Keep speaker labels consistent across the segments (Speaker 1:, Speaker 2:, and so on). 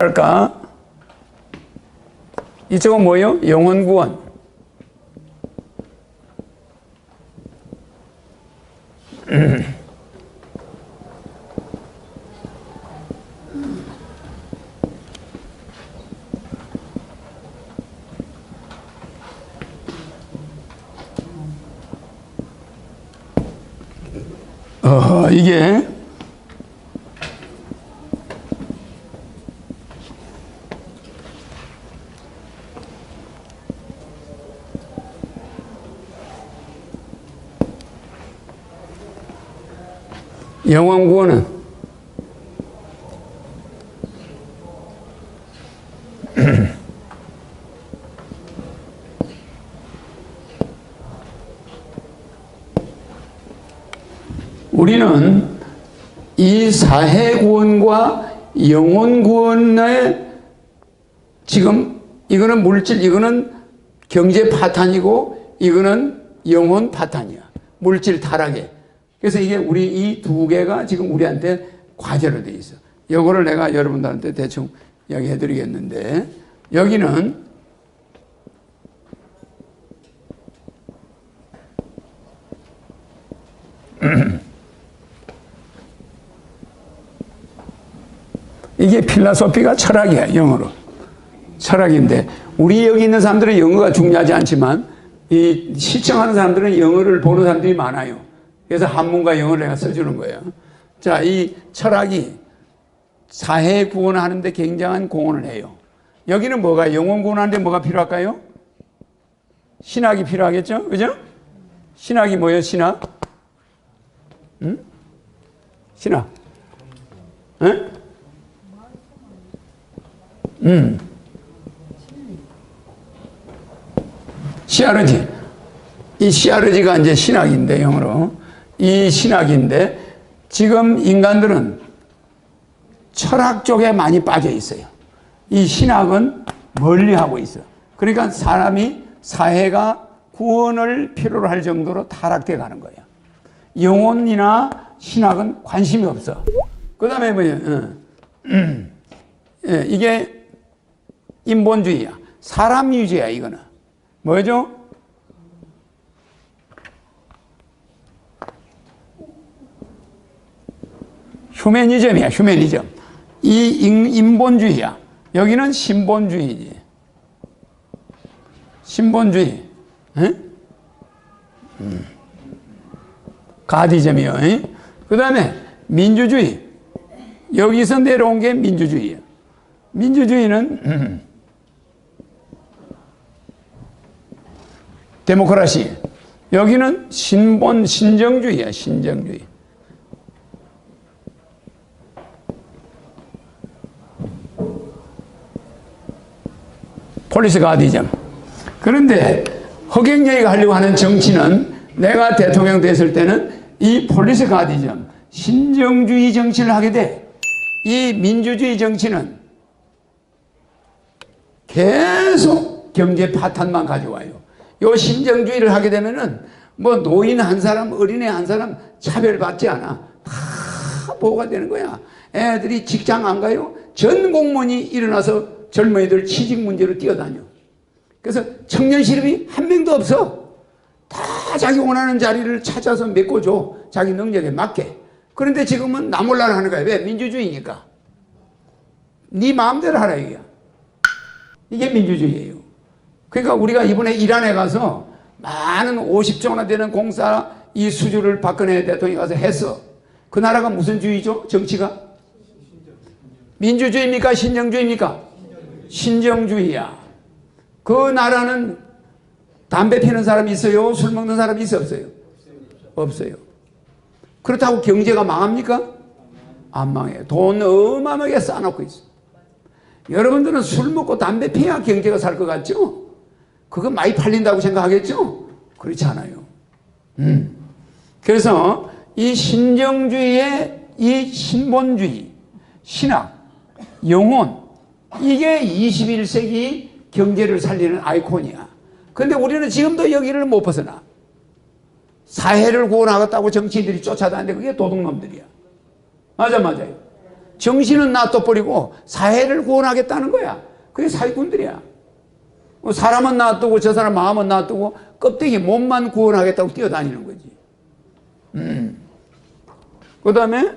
Speaker 1: 할까? 이쪽은 뭐예요? 영혼구원. 이게 영혼구원은 우리는 이 사회구원과 영혼구원의 지금 이거는 물질, 이거는 경제 파탄이고 이거는 영혼 파탄이야. 물질 타락에. 그래서 이게 우리 이 두 개가 지금 우리한테 과제로 돼 있어. 이거를 내가 여러분들한테 대충 이야기해 드리겠는데, 여기는 이게 필라소피가 철학이야, 영어로. 철학인데, 우리 여기 있는 사람들은 영어가 중요하지 않지만, 이 시청하는 사람들은 영어를 보는 사람들이 많아요. 그래서 한문과 영어를 내가 써주는 거예요. 자, 이 철학이 사회 구원하는데 굉장한 공헌을 해요. 여기는 뭐가, 영혼 구원하는데 뭐가 필요할까요? 신학이 필요하겠죠? 그죠? 신학이 뭐예요, 신학? 응? 신학. 응? 시아르지. 이 시아르지가 이제 신학인데, 영어로. 이 신학인데, 지금 인간들은 철학 쪽에 많이 빠져 있어요. 이 신학은 멀리 하고 있어. 그러니까 사람이, 사회가 구원을 필요로 할 정도로 타락돼 가는 거예요. 영혼이나 신학은 관심이 없어. 그 다음에 뭐예요? 이게 인본주의야. 사람 위주야, 이거는. 뭐죠? 휴메니즘이야, 휴메니즘. 이 인본주의야. 여기는 신본주의지. 신본주의. 가디즘이요. 그 다음에 민주주의. 여기서 내려온 게 민주주의예요. 민주주의는 데모크라시. 여기는 신정주의야, 신정주의. 폴리스 가디즘. 그런데 허경영이가 하려고 하는 정치는, 내가 대통령 됐을 때는 이 폴리스 가디즘, 신정주의 정치를 하게 돼. 이 민주주의 정치는 계속 경제 파탄만 가져와요. 요 신정주의를 하게 되면은 뭐 노인 한 사람, 어린애 한 사람 차별받지 않아. 다 보호가 되는 거야. 애들이 직장 안 가요? 전 공무원이 일어나서 젊은이들 취직 문제로 뛰어다녀. 그래서 청년 실업이 한 명도 없어. 다 자기 원하는 자리를 찾아서 메꿔줘. 자기 능력에 맞게. 그런데 지금은 나 몰라라 하는 거야. 왜? 민주주의니까. 네 마음대로 하라 이거야. 이게 민주주의예요. 그러니까 우리가 이번에 이란에 가서 많은 50조나 되는 공사 이 수주를 박근혜 대통령이 가서 했어. 그 나라가 무슨 주의죠? 정치가? 민주주의입니까? 신정주의입니까? 신정주의야. 그 나라는 담배 피는 사람이 있어요? 술 먹는 사람이 있어요? 없어요? 없어요. 그렇다고 경제가 망합니까? 안 망해요. 돈 어마어마하게 쌓아놓고 있어. 여러분들은 술 먹고 담배 피야 경제가 살 것 같죠? 그거 많이 팔린다고 생각하겠죠? 그렇지 않아요. 그래서 이 신정주의의 이 신본주의, 신학, 영혼, 이게 21세기 경제를 살리는 아이콘이야. 그런데 우리는 지금도 여기를 못 벗어나. 사회를 구원하겠다고 정치인들이 쫓아다니는데 그게 도둑놈들이야. 맞아요. 정신은 놔둬버리고 사회를 구원하겠다는 거야. 그게 사기꾼들이야. 사람은 놔두고 저 사람 마음은 놔두고 껍데기 몸만 구원하겠다고 뛰어다니는 거지. 그 다음에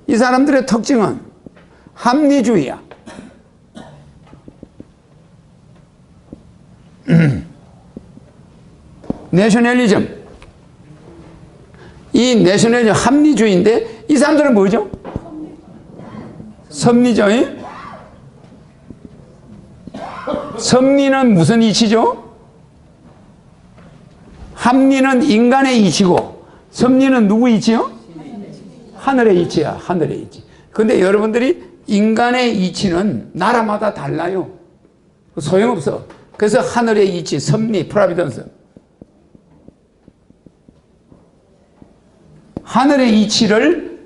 Speaker 1: 이 사람들의 특징은 합리주의야. 내셔널리즘. 이 내셔널리즘 합리주의인데 이 사람들은 뭐죠? 섭리죠. 섭리는 무슨 이치죠? 합리는 인간의 이치고 섭리는 누구 이치요? 하늘의 이치야. 하늘의 이치. 근데 여러분들이 인간의 이치는 나라마다 달라요. 소용없어. 그래서 하늘의 이치, 섭리, 프라비던스. 하늘의 이치를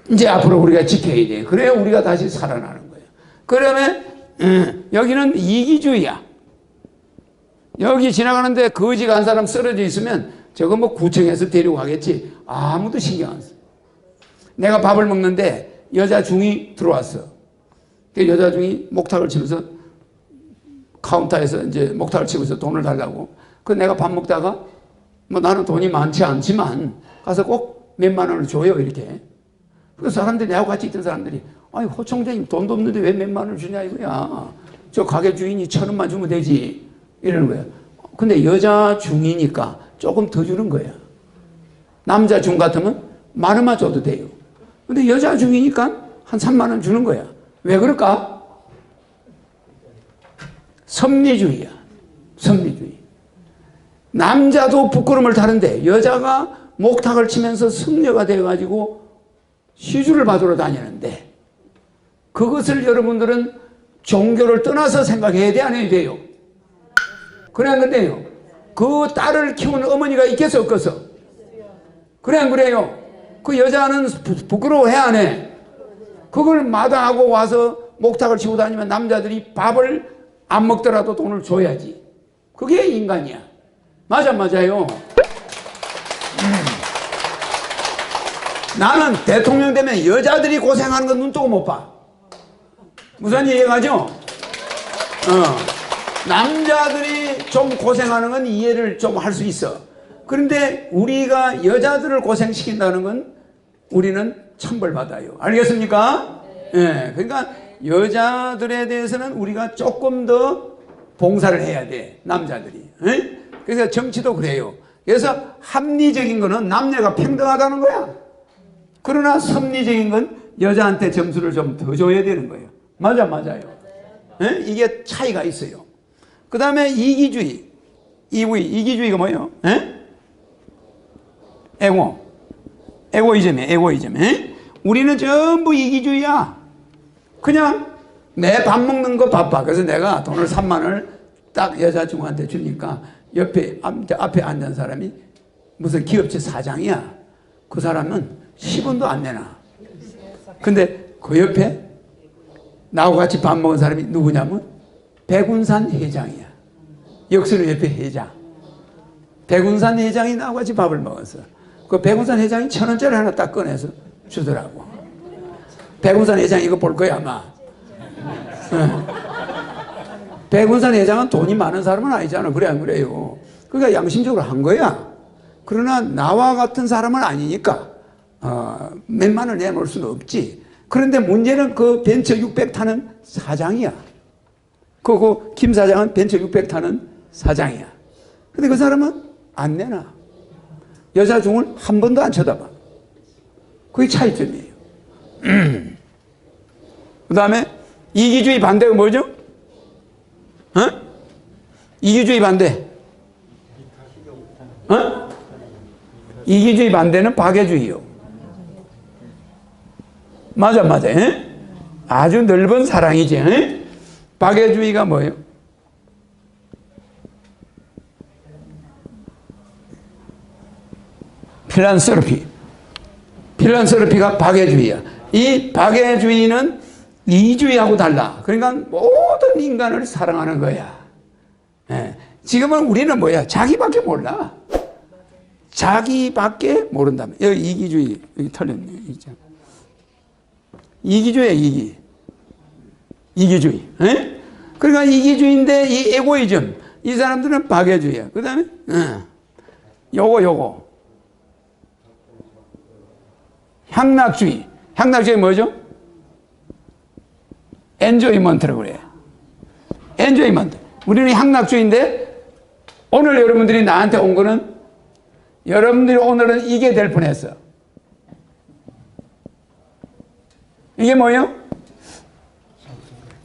Speaker 1: 이제 앞으로 우리가 지켜야 돼. 그래야 우리가 다시 살아나는 거예요. 그러면 여기는 이기주의야. 여기 지나가는데 거지가 한 사람 쓰러져 있으면 저거 뭐 구청에서 데리고 가겠지. 아무도 신경 안 써. 내가 밥을 먹는데 여자 중이 들어왔어. 그 여자 중이 목탁을 치면서 카운터에서 이제 목탁을 치면서 돈을 달라고. 그 내가 밥 먹다가 뭐 나는 돈이 많지 않지만 가서 꼭 몇만 원을 줘요 이렇게. 그 사람들이 내하고 같이 있던 사람들이 아니 호총장님 돈도 없는데 왜 몇만 원을 주냐 이거야. 저 가게 주인이 1,000원만 주면 되지 이러는 거야. 근데 여자 중이니까 조금 더 주는 거야. 남자 중 같으면 10,000원만 줘도 돼요. 근데 여자 중이니까 한 3만 원 주는 거야. 왜 그럴까? 섭리주의야. 섭리주의. 남자도 부끄러움을 타는데 여자가 목탁을 치면서 승려가 되어가지고 시주를 받으러 다니는데 그것을 여러분들은 종교를 떠나서 생각해야 돼, 안 해야 돼요? 그래 안 그래요? 그 딸을 키우는 어머니가 있겠어 없겠어? 그래 안 그래요? 그 여자는 부끄러워해 안 해? 그걸 마다하고 와서 목탁을 치고 다니면 남자들이 밥을 안 먹더라도 돈을 줘야지. 그게 인간이야. 맞아요. 나는 대통령 되면 여자들이 고생하는 건 눈뜨고 못 봐. 무슨 얘기가죠? 남자들이 좀 고생하는 건 이해를 좀 할 수 있어. 그런데 우리가 여자들을 고생시킨다는 건 우리는 천벌받아요. 알겠습니까? 예. 그러니까 여자들에 대해서는 우리가 조금 더 봉사를 해야 돼. 남자들이. 예? 그래서 정치도 그래요. 그래서 합리적인 거는 남녀가 평등하다는 거야. 그러나 섭리적인 건 여자한테 점수를 좀 더 줘야 되는 거예요. 맞아요. 예? 이게 차이가 있어요. 그 다음에 이기주의. 이기주의가 뭐예요? 예? 에고이즘이에요. 에고이즘. 예? 우리는 전부 이기주의야. 그냥 내 밥 먹는 거 바빠. 그래서 내가 돈을 3만 원을 딱 여자친구한테 주니까 앞에 앉은 사람이 무슨 기업체 사장이야. 그 사람은 10원도 안 내놔. 근데 그 옆에 나하고 같이 밥 먹은 사람이 누구냐면 백운산 회장이야. 역수로 옆에 회장. 백운산 회장이 나하고 같이 밥을 먹었어. 그 백운산 회장이 1,000원짜리 하나 딱 꺼내서 주더라고. 백운산 회장 이거 볼 거야 아마. 백운산 회장은 돈이 많은 사람은 아니잖아. 그래 안 그래요? 그러니까 양심적으로 한 거야. 그러나 나와 같은 사람은 아니니까 몇만 원 내놓을 수는 없지. 그런데 문제는 그 벤처 600 타는 사장이야. 그 김 사장은 벤처 600 타는 사장이야. 근데 그 사람은 안 내놔. 여자 중을 한 번도 안 쳐다봐. 그게 차이점이에요. 그 다음에 이기주의 반대가 뭐죠? 이기주의 반대. 이기주의 반대는 박애주의요. 맞아. 에? 아주 넓은 사랑이지. 에? 박애주의가 뭐예요? 필란스로피가 박애주의야. 이 박애주의는 이주의하고 달라. 그러니까 모든 인간을 사랑하는 거야. 예. 지금은 우리는 뭐야? 자기밖에 몰라. 자기밖에 모른다면. 여기 이기주의, 여기 틀렸네. 이기주의야, 이기주의. 에? 그러니까 이기주의인데 이 에고이즘, 이 사람들은 박애주의야. 그 다음에 요거 향락주의. 향락주의 뭐죠? 엔조이먼트라고 그래요. 엔조이먼트. 우리는 향락주의인데 오늘 여러분들이 나한테 온 거는 여러분들이 오늘은 이게 될 뻔했어. 이게 뭐예요?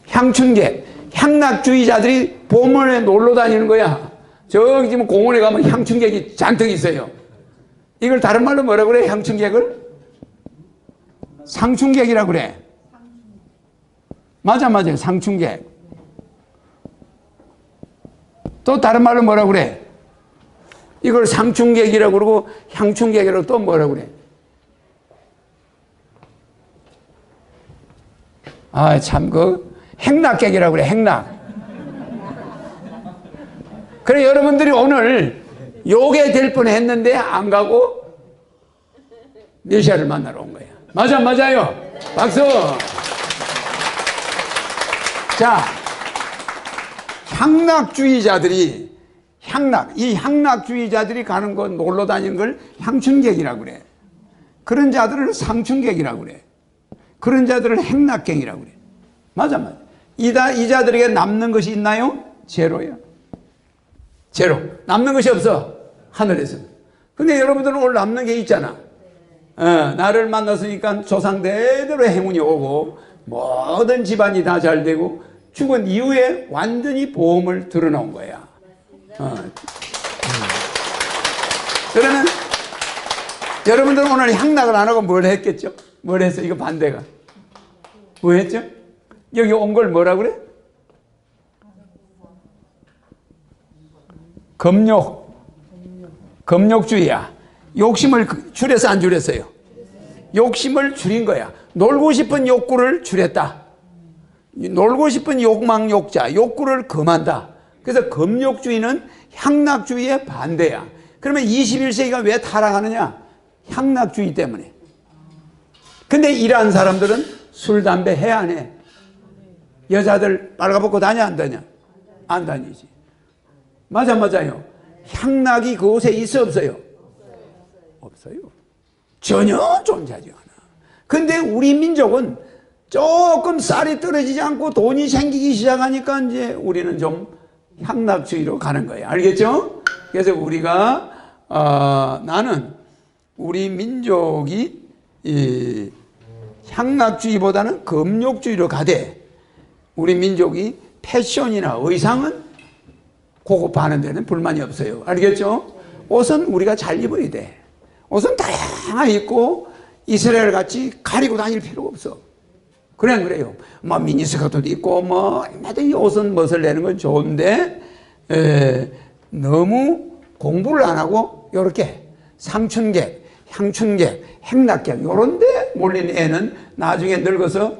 Speaker 1: 향춘객. 향락주의자들이 봄에 놀러 다니는 거야. 저기 지금 공원에 가면 향춘객이 잔뜩 있어요. 이걸 다른 말로 뭐라 그래? 향춘객을? 상춘객이라고 그래. 맞아요. 상춘객. 또 다른 말로 뭐라 그래? 이걸 상춘객이라고 그러고 향춘객이라고 또 뭐라 그래? 참 행락객이라고 그래. 행락. 그래 여러분들이 오늘 요게 될 뻔했는데 안 가고 메시아를 만나러 온 거야. 맞아요. 박수. 자, 향락주의자들이 이 향락주의자들이 가는 거 놀러 다니는 걸 향춘객이라고 그래. 그런 자들을 상춘객이라고 그래. 그런 자들을 행락객이라고 그래. 맞아. 이 자들에게 남는 것이 있나요? 제로야. 제로. 남는 것이 없어. 하늘에서. 근데 여러분들은 오늘 남는 게 있잖아. 나를 만났으니까 조상대대로 행운이 오고 모든 집안이 다 잘 되고 죽은 이후에 완전히 보험을 드러놓은 거야. 그러면 여러분들은 오늘 향락을 안 하고 뭘 했겠죠? 뭘 했어? 이거 반대가. 뭐 했죠? 여기 온 걸 뭐라 그래? 금욕주의야. 욕심을 줄여서 안 줄였어요? 욕심을 줄인 거야. 놀고 싶은 욕구를 줄였다. 놀고 싶은 욕망, 욕자, 욕구를 금한다. 그래서 금욕주의는 향락주의의 반대야. 그러면 21세기가 왜 타락하느냐? 향락주의 때문에. 근데 이러한 사람들은 술, 담배 해 안 해? 여자들 빨가벗고 다녀 안 다녀? 안 다니지. 맞아요. 향락이 그곳에 있어 없어요? 없어요. 전혀 존재하지 않아. 근데 우리 민족은 조금 쌀이 떨어지지 않고 돈이 생기기 시작하니까 이제 우리는 좀 향락주의로 가는 거예요. 알겠죠? 그래서 우리가 나는 우리 민족이 이 향락주의보다는 금욕주의로 가되 우리 민족이 패션이나 의상은 고급화하는 데는 불만이 없어요. 알겠죠? 옷은 우리가 잘 입어야 돼. 옷은 다양하게 입고 이스라엘 같이 가리고 다닐 필요가 없어. 그래요. 미니스커트도 입고 이 옷은 멋을 내는 건 좋은데 너무 공부를 안 하고 이렇게 상춘객, 향춘객, 행락객 이런 데 몰린 애는 나중에 늙어서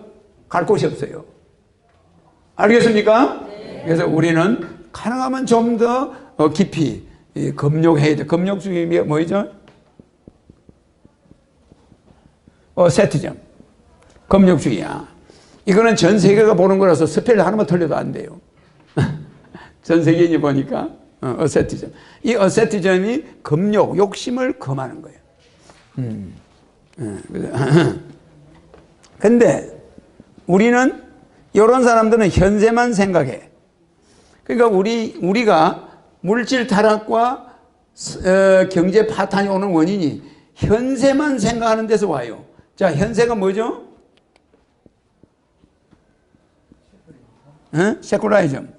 Speaker 1: 갈 곳이 없어요. 알겠습니까? 네. 그래서 우리는 가능하면 좀 더 깊이 금욕해야 돼. 금욕주의 뭐죠? 세트점. 금욕주의야. 이거는 전 세계가 보는 거라서 스펠 하나만 틀려도 안 돼요. 전 세계인이 보니까 어세티즘. 이 어세티즘이 금욕, 욕심을 금하는 거예요. 근데 우리는 이런 사람들은 현세만 생각해. 그러니까 우리가 물질 타락과 경제 파탄이 오는 원인이 현세만 생각하는 데서 와요. 자, 현세가 뭐죠? 세쿨라이즘.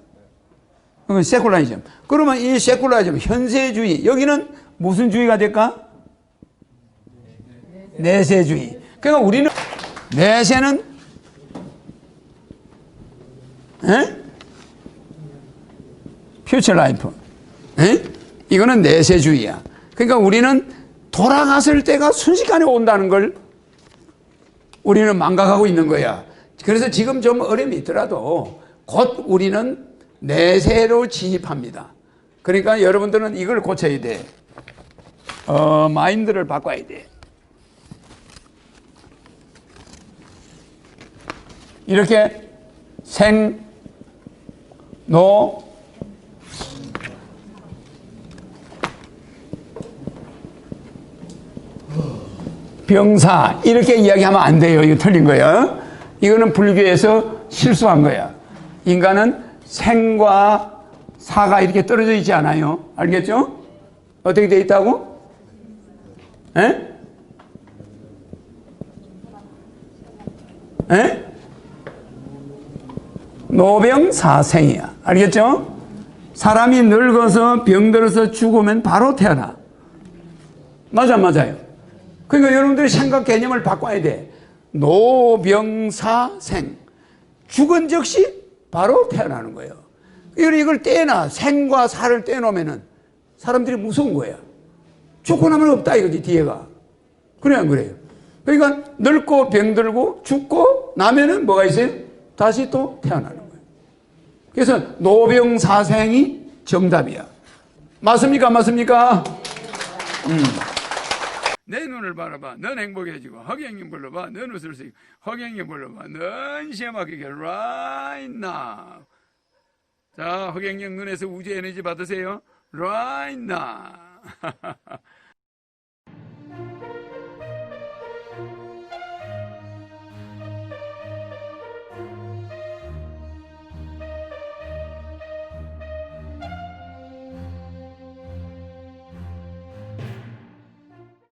Speaker 1: 세쿨라이즘. 그러면 이 세쿨라이즘, 현세주의, 여기는 무슨 주의가 될까? 내세주의. 그러니까 우리는 내세는 퓨처 라이프. 이거는 내세주의야. 그러니까 우리는 돌아갔을 때가 순식간에 온다는 걸 우리는 망각하고 있는 거야. 그래서 지금 좀 어려움이 있더라도 곧 우리는 내세로 진입합니다. 그러니까 여러분들은 이걸 고쳐야 돼. 마인드를 바꿔야 돼. 이렇게 생, 노, 병사 이렇게 이야기하면 안 돼요. 이거 틀린 거예요. 이거는 불교에서 실수한 거야. 인간은 생과 사가 이렇게 떨어져 있지 않아요. 알겠죠? 어떻게 돼 있다고? 에? 에? 노병사생이야. 알겠죠? 사람이 늙어서 병들어서 죽으면 바로 태어나. 맞아요. 그러니까 여러분들이 생각 개념을 바꿔야 돼. 노병사생. 죽은 즉시 바로 태어나는 거예요. 이걸 떼놔. 생과 사를 떼놓으면은 사람들이 무서운 거야. 죽고 나면 없다 이거지, 뒤에가. 그래, 안 그래요? 그러니까 늙고 병들고 죽고 나면은 뭐가 있어요? 다시 또 태어나는 거예요. 그래서 노병사생이 정답이야. 맞습니까? 맞습니까? 내 눈을 바라봐. 넌 행복해지고. 허경영 불러봐. 넌 웃을 수 있고. 허경영 불러봐. 넌 시험하게 right now. 자, 허경영 눈에서 우주 에너지 받으세요. right now.